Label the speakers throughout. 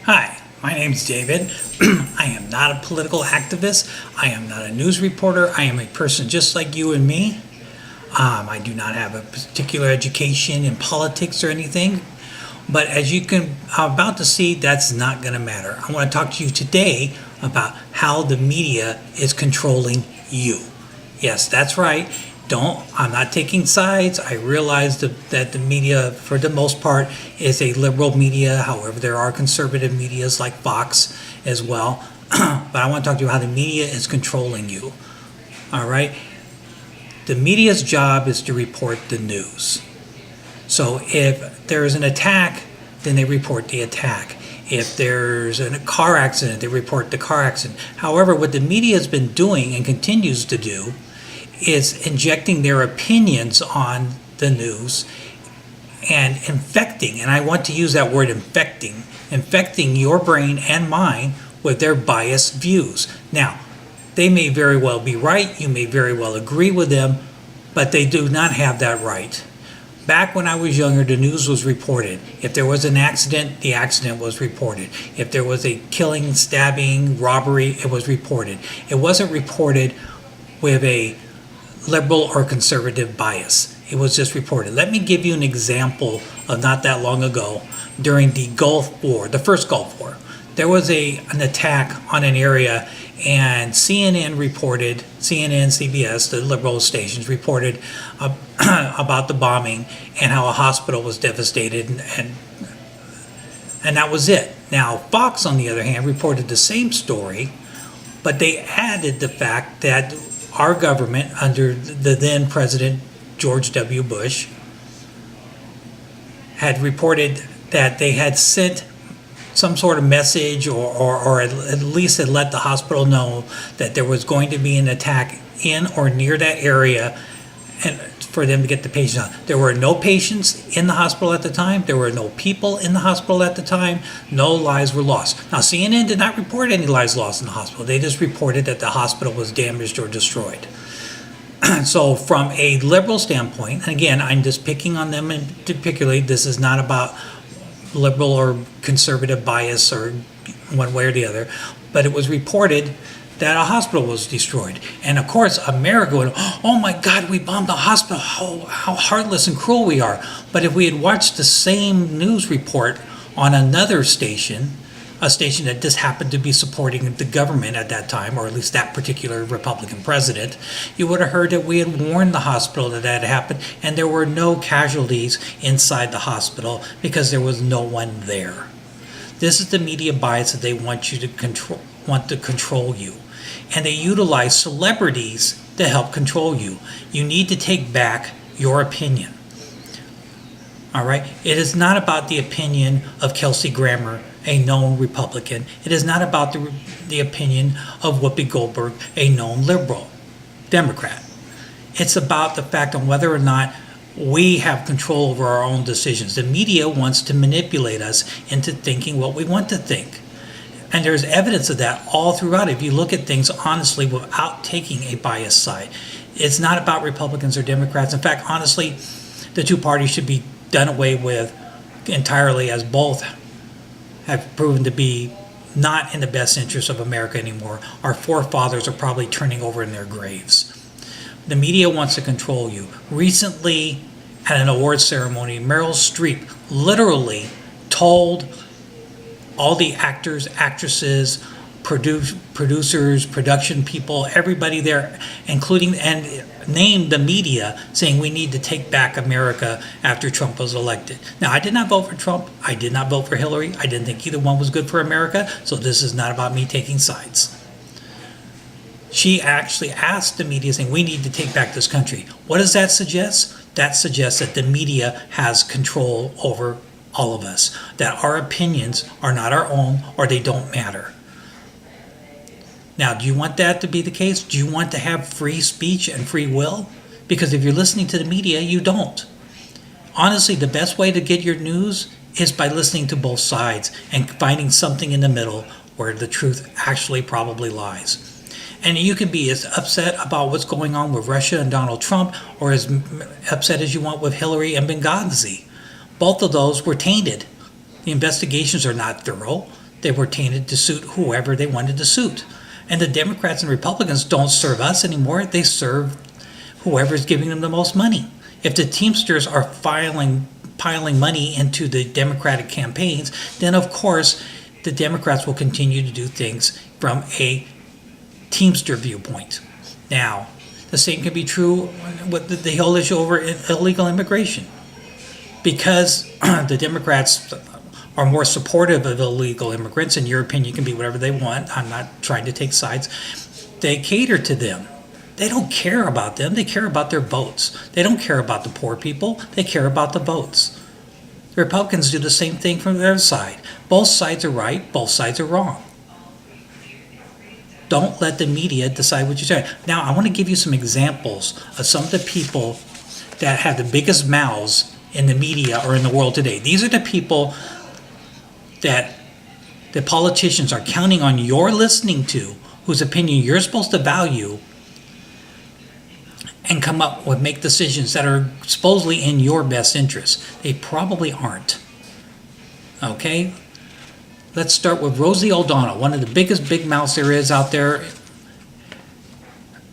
Speaker 1: Hi, my name's David. I am not a political activist. I am not a news reporter. I am a person just like you and me. I do not have a particular education in politics or anything. But as you can about to see, that's not going to matter. I want to talk to you today about how the media is controlling you. Yes, that's right. I'm not taking sides. I realize that the media, for the most part, is a liberal media. However, there are conservative medias like Fox as well. But I want to talk to you how the media is controlling you. All right? The media's job is to report the news. So if there is an attack, then they report the attack. If there's a car accident, they report the car accident. However, what the media has been doing and continues to do is injecting their opinions on the news and infecting, and I want to use that word infecting your brain and mine with their biased views. Now, they may very well be right, you may very well agree with them, but they do not have that right. Back when I was younger, the news was reported. If there was an accident, the accident was reported. If there was a killing, stabbing, robbery, it was reported. It wasn't reported with a liberal or conservative bias. It was just reported. Let me give you an example of not that long ago during the Gulf War, the first Gulf War. There was an attack on an area, and CNN, CBS, the liberal stations reported about the bombing and how a hospital was devastated, and that was it. Now, Fox, on the other hand, reported the same story, but they added the fact that our government, under the then President George W. Bush, had reported that they had sent some sort of message or at least had let the hospital know that there was going to be an attack in or near that area and for them to get the patients out. There were no patients in the hospital at the time. There were no people in the hospital at the time. No lives were lost. Now, CNN did not report any lives lost in the hospital. They just reported that the hospital was damaged or destroyed. So from a liberal standpoint, and again, I'm just picking on them in particularly, this is not about liberal or conservative bias or one way or the other, but it was reported that a hospital was destroyed. And of course, America went, oh my God, we bombed the hospital. How heartless and cruel we are. But if we had watched the same news report on another station, a station that just happened to be supporting the government at that time, or at least that particular Republican president, you would have heard that we had warned the hospital that had happened, and there were no casualties inside the hospital because there was no one there. This is the media bias that they want you to control you. And they utilize celebrities to help control you. You need to take back your opinion. All right? It is not about the opinion of Kelsey Grammer, a known Republican. It is not about the opinion of Whoopi Goldberg, a known liberal Democrat. It's about the fact on whether or not we have control over our own decisions. The media wants to manipulate us into thinking what we want to think. And there's evidence of that all throughout. If you look at things honestly without taking a biased side, it's not about Republicans or Democrats. In fact, honestly, the two parties should be done away with entirely, as both have proven to be not in the best interest of America anymore. Our forefathers are probably turning over in their graves. The media wants to control you. Recently, at an awards ceremony, Meryl Streep literally told all the actors, actresses, producers, production people, everybody there, including and named the media, saying we need to take back America after Trump was elected. Now, I did not vote for Trump. I did not vote for Hillary. I didn't think either one was good for America. So this is not about me taking sides. She actually asked the media, saying we need to take back this country. What does that suggest? That suggests that the media has control over all of us, that our opinions are not our own or they don't matter. Now, do you want that to be the case? Do you want to have free speech and free will? Because if you're listening to the media, you don't. Honestly, the best way to get your news is by listening to both sides and finding something in the middle where the truth actually probably lies. And you can be as upset about what's going on with Russia and Donald Trump, or as upset as you want with Hillary and Benghazi. Both of those were tainted. The investigations are not thorough. They were tainted to suit whoever they wanted to suit. And the Democrats and Republicans don't serve us anymore. They serve whoever's giving them the most money. If the Teamsters are piling money into the Democratic campaigns, then of course the Democrats will continue to do things from a Teamster viewpoint. Now, the same can be true with the whole issue over illegal immigration. Because the Democrats are more supportive of illegal immigrants, in your opinion can be whatever they want. I'm not trying to take sides. They cater to them. They don't care about them. They care about their votes. They don't care about the poor people. They care about the votes. The Republicans do the same thing from their side. Both sides are right. Both sides are wrong. Don't let the media decide what you're saying. Now, I want to give you some examples of some of the people that have the biggest mouths in the media or in the world today. These are the people that the politicians are counting on your listening to, whose opinion you're supposed to value, and come up with make decisions that are supposedly in your best interest. They probably aren't. Okay? Let's start with Rosie O'Donnell, one of the biggest big mouths there is out there.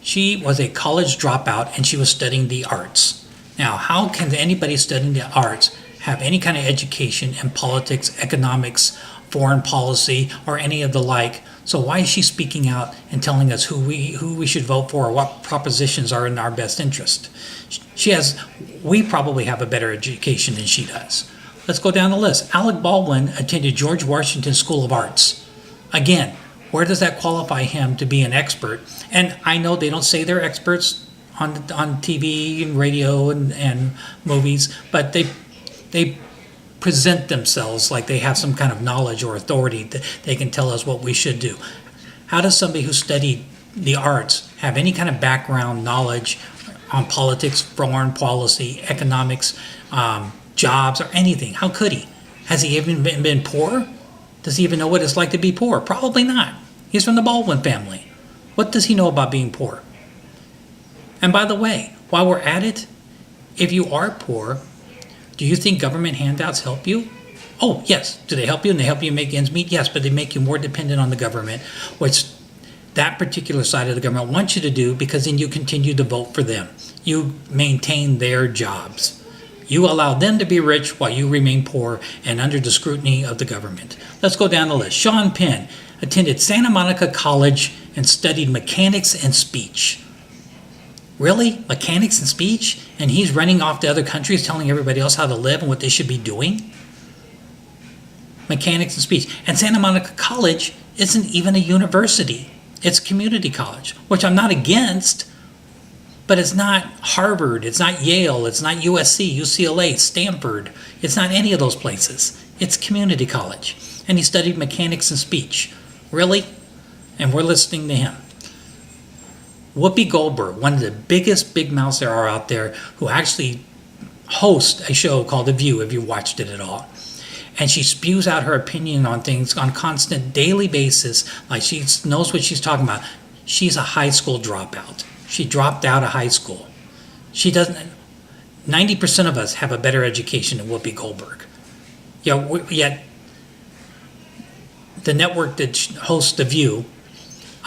Speaker 1: She was a college dropout and she was studying the arts. Now, how can anybody studying the arts have any kind of education in politics, economics, foreign policy, or any of the like? So why is she speaking out and telling us who we should vote for or what propositions are in our best interest? We probably have a better education than she does. Let's go down the list. Alec Baldwin attended George Washington School of Arts. Again, where does that qualify him to be an expert? And I know they don't say they're experts on TV and radio and movies, but they present themselves like they have some kind of knowledge or authority that they can tell us what we should do. How does somebody who studied the arts have any kind of background knowledge on politics, foreign policy, economics, jobs, or anything? How could he? Has he even been poor? Does he even know what it's like to be poor? Probably not. He's from the Baldwin family. What does he know about being poor? And by the way, while we're at it, if you are poor, do you think government handouts help you? Oh, yes. Do they help you? And they help you make ends meet? Yes, but they make you more dependent on the government, which that particular side of the government wants you to do, because then you continue to vote for them. You maintain their jobs. You allow them to be rich while you remain poor and under the scrutiny of the government. Let's go down the list. Sean Penn attended Santa Monica College and studied mechanics and speech. Really? Mechanics and speech? And he's running off to other countries telling everybody else how to live and what they should be doing? Mechanics and speech. And Santa Monica College isn't even a university. It's community college, which I'm not against, but it's not Harvard, it's not Yale, it's not USC, UCLA, Stanford. It's not any of those places. It's community college. And he studied mechanics and speech. Really? And we're listening to him. Whoopi Goldberg, one of the biggest big mouths there are out there, who actually hosts a show called The View, if you watched it at all. And she spews out her opinion on things on a constant daily basis, like she knows what she's talking about. She's a high school dropout. She dropped out of high school. 90% of us have a better education than Whoopi Goldberg. Yet the network that hosts The View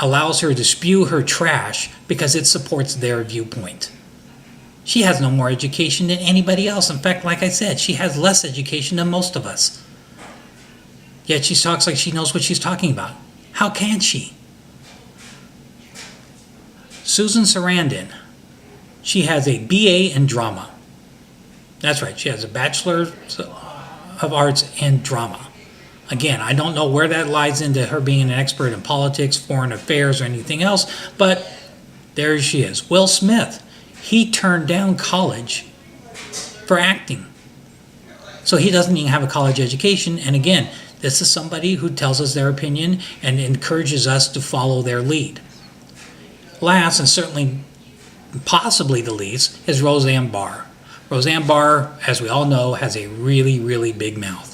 Speaker 1: allows her to spew her trash because it supports their viewpoint. She has no more education than anybody else. In fact, like I said, she has less education than most of us. Yet she talks like she knows what she's talking about. How can she? Susan Sarandon, she has a BA in drama. That's right, she has a Bachelor of Arts in drama. Again, I don't know where that lies into her being an expert in politics, foreign affairs, or anything else, but there she is. Will Smith, he turned down college for acting. So he doesn't even have a college education. And again, this is somebody who tells us their opinion and encourages us to follow their lead. Last, and certainly possibly the least, is Roseanne Barr. Roseanne Barr, as we all know, has a really, really big mouth.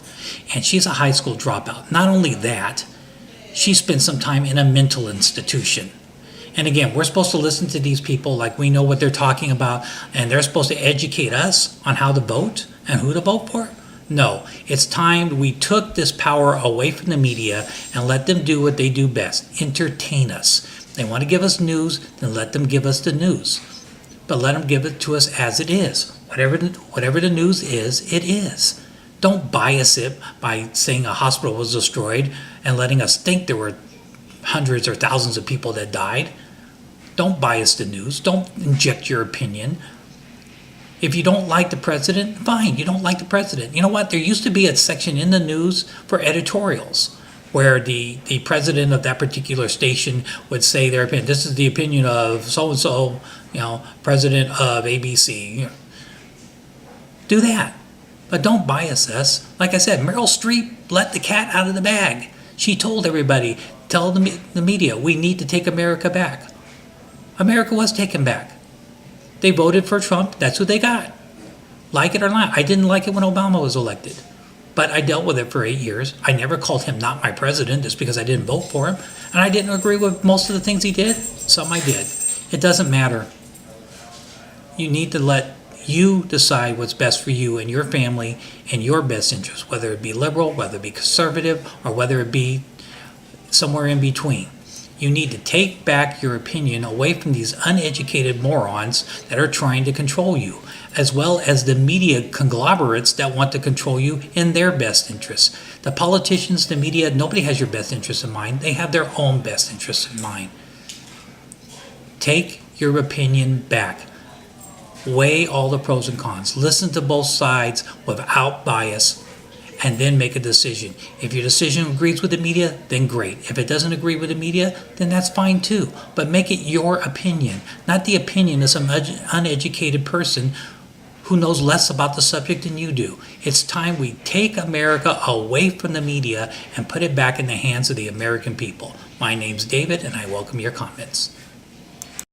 Speaker 1: And she's a high school dropout. Not only that, she spent some time in a mental institution. And again, we're supposed to listen to these people like we know what they're talking about, and they're supposed to educate us on how to vote and who to vote for? No, it's time we took this power away from the media and let them do what they do best, entertain us. They want to give us news, then let them give us the news. But let them give it to us as it is. Whatever the news is, it is. Don't bias it by saying a hospital was destroyed and letting us think there were hundreds or thousands of people that died. Don't bias the news. Don't inject your opinion. If you don't like the president, fine, you don't like the president. You know what? There used to be a section in the news for editorials where the president of that particular station would say their opinion. This is the opinion of so-and-so, president of ABC. Do that. But don't bias us. Like I said, Meryl Streep let the cat out of the bag. She told everybody, tell the media, we need to take America back. America was taken back. They voted for Trump. That's who they got. Like it or not. I didn't like it when Obama was elected. But I dealt with it for 8 years. I never called him not my president just because I didn't vote for him. And I didn't agree with most of the things he did. Some I did. It doesn't matter. You need to let you decide what's best for you and your family and your best interest, whether it be liberal, whether it be conservative, or whether it be somewhere in between. You need to take back your opinion away from these uneducated morons that are trying to control you, as well as the media conglomerates that want to control you in their best interests. The politicians, the media, nobody has your best interests in mind. They have their own best interests in mind. Take your opinion back. Weigh all the pros and cons. Listen to both sides without bias, and then make a decision. If your decision agrees with the media, then great. If it doesn't agree with the media, then that's fine too. But make it your opinion, not the opinion of some uneducated person who knows less about the subject than you do. It's time we take America away from the media and put it back in the hands of the American people. My name's David, and I welcome your comments.